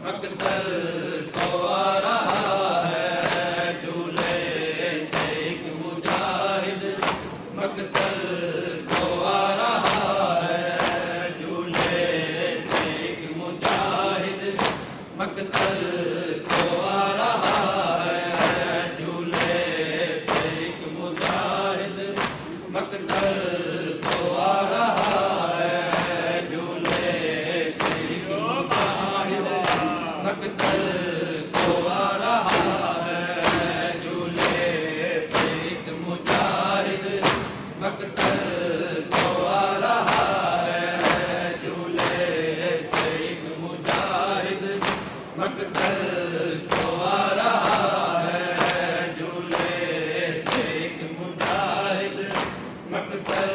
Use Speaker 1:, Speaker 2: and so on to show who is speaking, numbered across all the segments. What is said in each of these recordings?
Speaker 1: मकतल को आ रहा है झूले से एक मुजाहिद। मकतल को आ रहा है झूले से एक मुजाहिद। मकतल को आ रहा है झूले से एक मुजाहिद। मकतल को आ रहा है झूले से एक मुजाहिद। मकतल को आ रहा है झूले से एक मुजाहिद। मकतल को आ रहा है झूले से एक मुजाहिद। मकतल को आ रहा है झूले से एक मुजाहिद। मकतल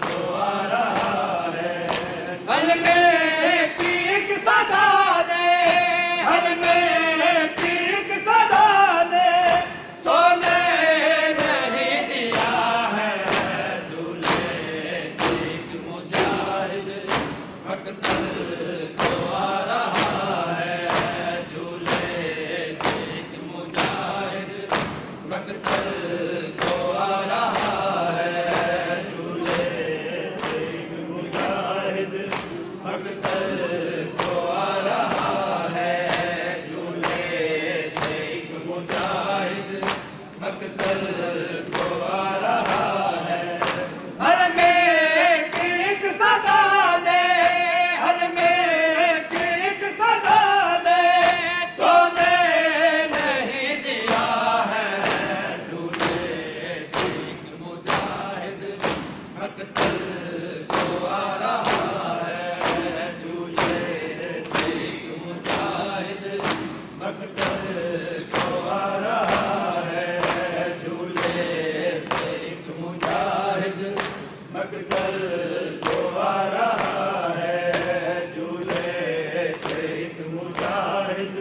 Speaker 1: को आ रहा है। हल में पीक सदा दे, हल में पीक सदा दे, सोने नहीं दिया है झूले से एक मुजाहिद। मकतल को आ रहा है झूले से एक मुजाहिद। मकतल को आ रहा है झूले से एक मुजाहिद। मकतल को आ रहा है झूले से एक मुजाहिद। मकतल को आ रहा है। हल में पीक सदा दे, हल में पीक सदा दे, सोने नहीं दिया है झूले से एक मुजाहिद। मकतल को आ रहा है झूले से एक मुजाहिद। मकतल को आ रहा है झूले से एक मुजाहिद। मकतल को आ रहा है झूले से एक मुजाहिद।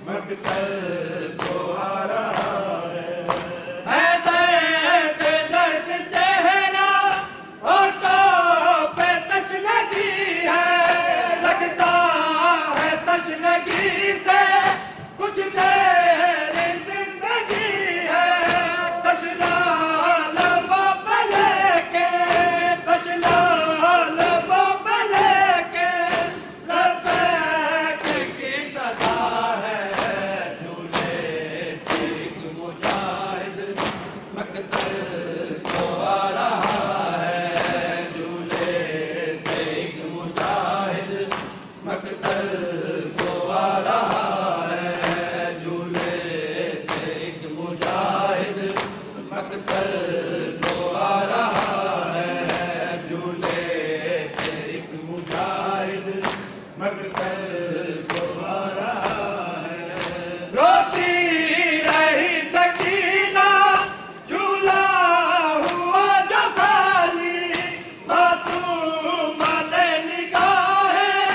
Speaker 1: मकतल को आ रहा है। ऐसे दर्द चेहरा होठों पे तशनगी है, लगता है तशनगी से कुछ तेरी जिंदगी है। तशना लबों पे लेके, तशना लबों पे लेके, लबैक की सदा है झूले से एक मुजाहिद। मकतल को आ रहा है झूले से एक मुजाहिद। मकतल को आ रहा है झूले से एक मुजाहिद। मकतल को आ रहा है झूले से एक मुजाहिद। मकतल को आ रहा है। रोती रही सकीना झूला हुआ जो खाली, मासूम ने निगाहें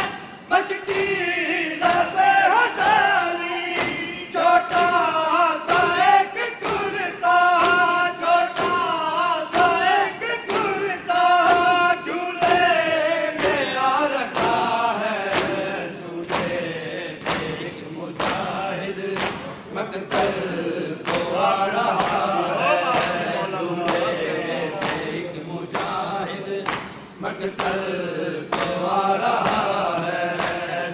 Speaker 1: मशकीज़ा से हटाली। छोटा सा एक कुर्ता, छोटा सा एक कुर्ता, झूले में आ रखा है झूले से एक मुजाहिद। मकतल को आ रहा है झूले से एक मुजाहिद। मकतल को आ रहा है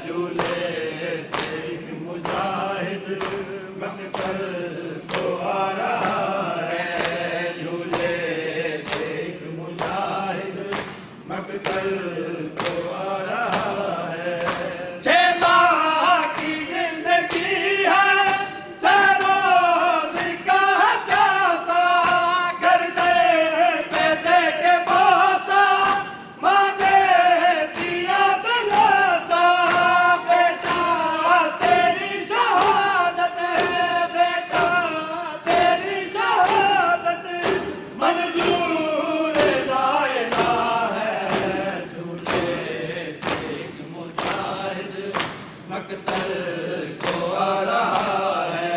Speaker 1: झूले से एक मुजाहिद। मकतल को आ रहा है झूले से एक मुजाहिद। मकतल को आ रहा है। छह माह की जिंदगी है, सरोज का है प्यासा, घर दे पे दे के बोसा, माँ ने दिया दिलासा। बेटा तेरी शहादत है, बेटा तेरी शहादत मंजूर लायला है झूले से एक मुजाहिद। मकतल को आ रहा है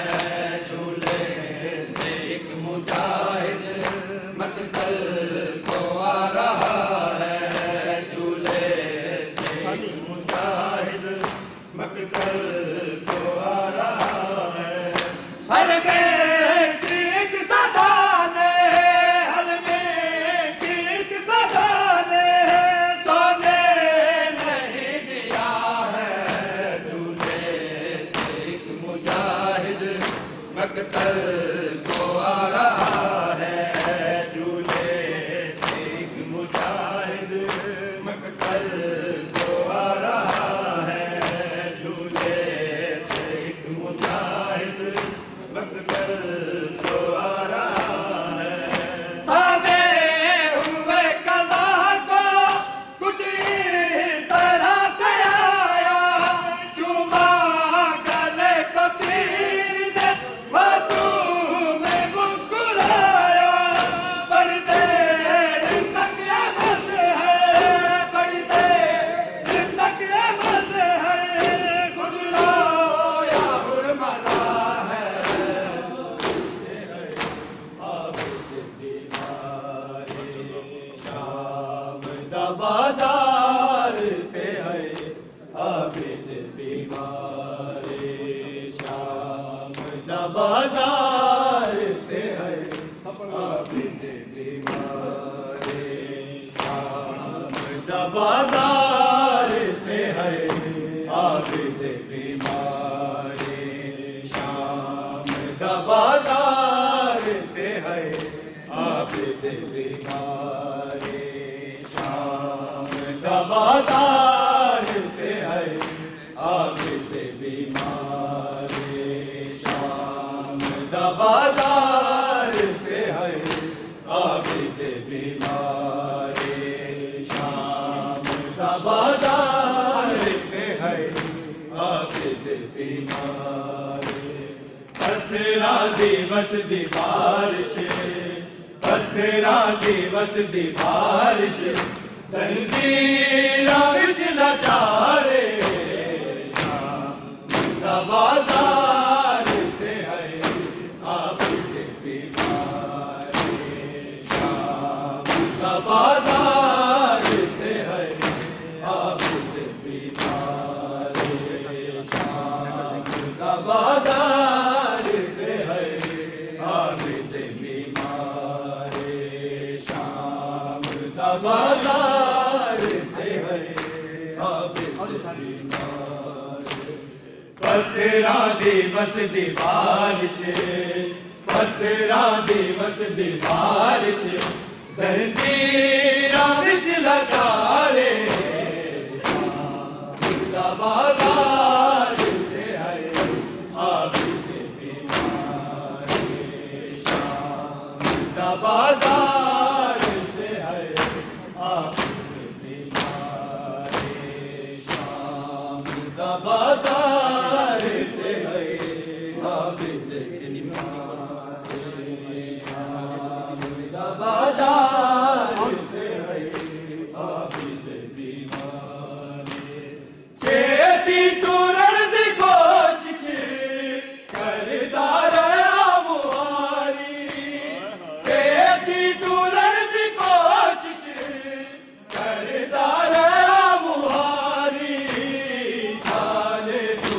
Speaker 1: झूले से एक मुजाहिद। मकतल को आ रहा है झूले से एक मुजाहिद। मकतल मकतल को आ रहा है, झूले से एक मुजाहिद मकतल को आ रहा है, झूले से एक मुजाहिद मकतल को आ रहा है। थामे हुए कज़ा को कुछ इस तरह से आया, चूमा गले को तीर ने मासूम मुस्कुराया। बड़ी देर तक ये मज़ है, बड़ी देर तक ये मज़ है, खुद रोया और मरा है। बाजार ते है आबिद बीमारे, शाम दा बाजार ते है आबिद बीमारे, शाम दा बाजार ते है आबिद बीमारे, शाम दा बाजार ते है आबिद बीमारे, शाम दा बाजार ते है आबिद बीमारे, शाम दा बाजार ते है आबिद बीमारे, शाम दा बाजार ते है आबिद बीमारे। पत्थरां दी वसदी बारिश, पत्थरां दी वसदी बारिश, जंजीरां विच लाचारे, शाम दा बाजार ते है आबिद बीमारे, शाम दा बाजार ते है आबिद बीमारे, शाम दा बाजार ते है आबिद बीमारे, शाम दा बाजार ते है आबिद बीमारे। पत्थरां दी वसदी बारिश, पत्थरां दी वसदी बारिश, जंजीरां विच लाचारे, शाम दा बाजार ते है आबिद बीमारे, शाम दा बाजार ते है आबिद बीमारे, शाम दा बाजार ते है आबिद बीमारे, शाम दा बाजार ते है आबिद बीमारे। चेती तुरण दी कोशिश करदा रहा मुहारी, चेती तुरण दी कोशिश करदा रहा मुहारी, जाने तू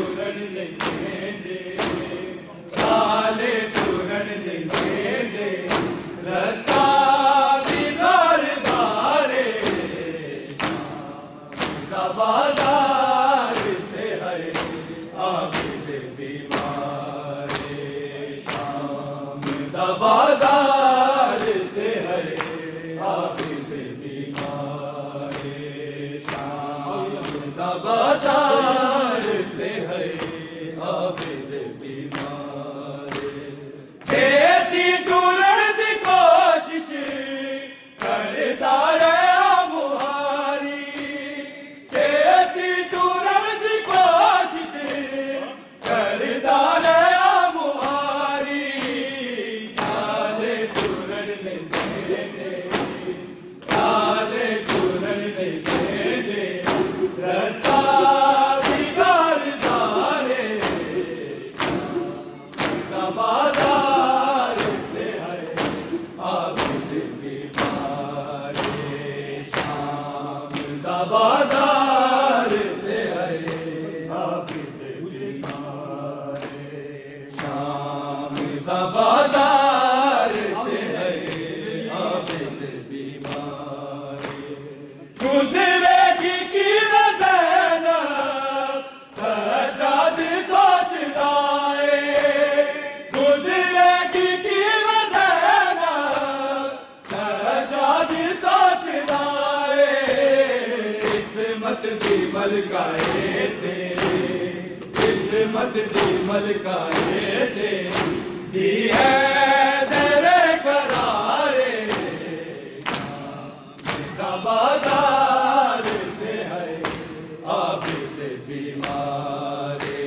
Speaker 1: किस्मत दी मलकाए ते दी है दरे करारे दा बाजार ते है आबिद बीमारे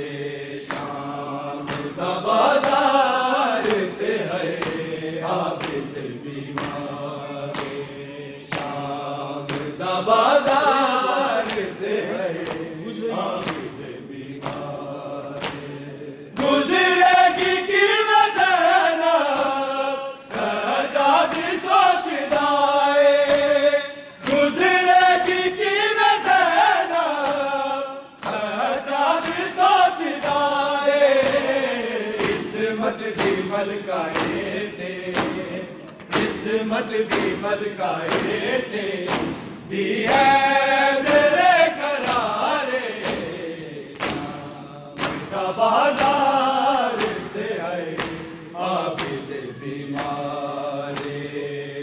Speaker 1: शाम दा बाजार ते है आबिद बीमारे शाम दा बाजार ते है आबिद बीमारे गुजरेगी की मज़ना सजाद सोचदा है गुजरेगी की मज़ना सजाद सोचदा है किस्मत दी मलकाए ते किस्मत दी मलकाए ते दी है मेरे करारे का बाजार ते आए आबिद बीमारे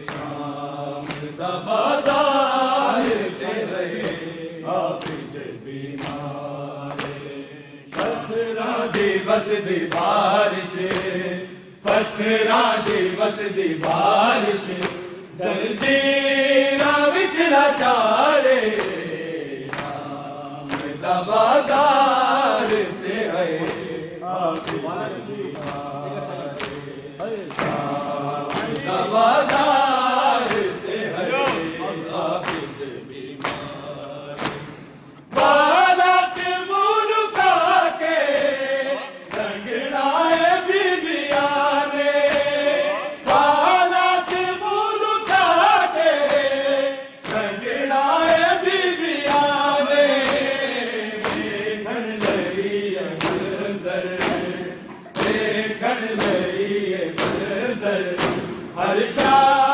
Speaker 1: शाम दा बाजार ते आए आबिद बीमारे पत्थरां दी वसदी बारिश पत्थरां दी वसदी बारिश जंजीरां विच लाचारे शाम दा बाजार ते आए आबिद बीमारे शाम दा बाजार ते आए आबिद बीमारे बालात मुल्का के रंगड़ाए बीबियां ने बालात मुल्का के रंगड़ाए बीबियां ने देखण लई मंजर देखण लई मंजर हर शाम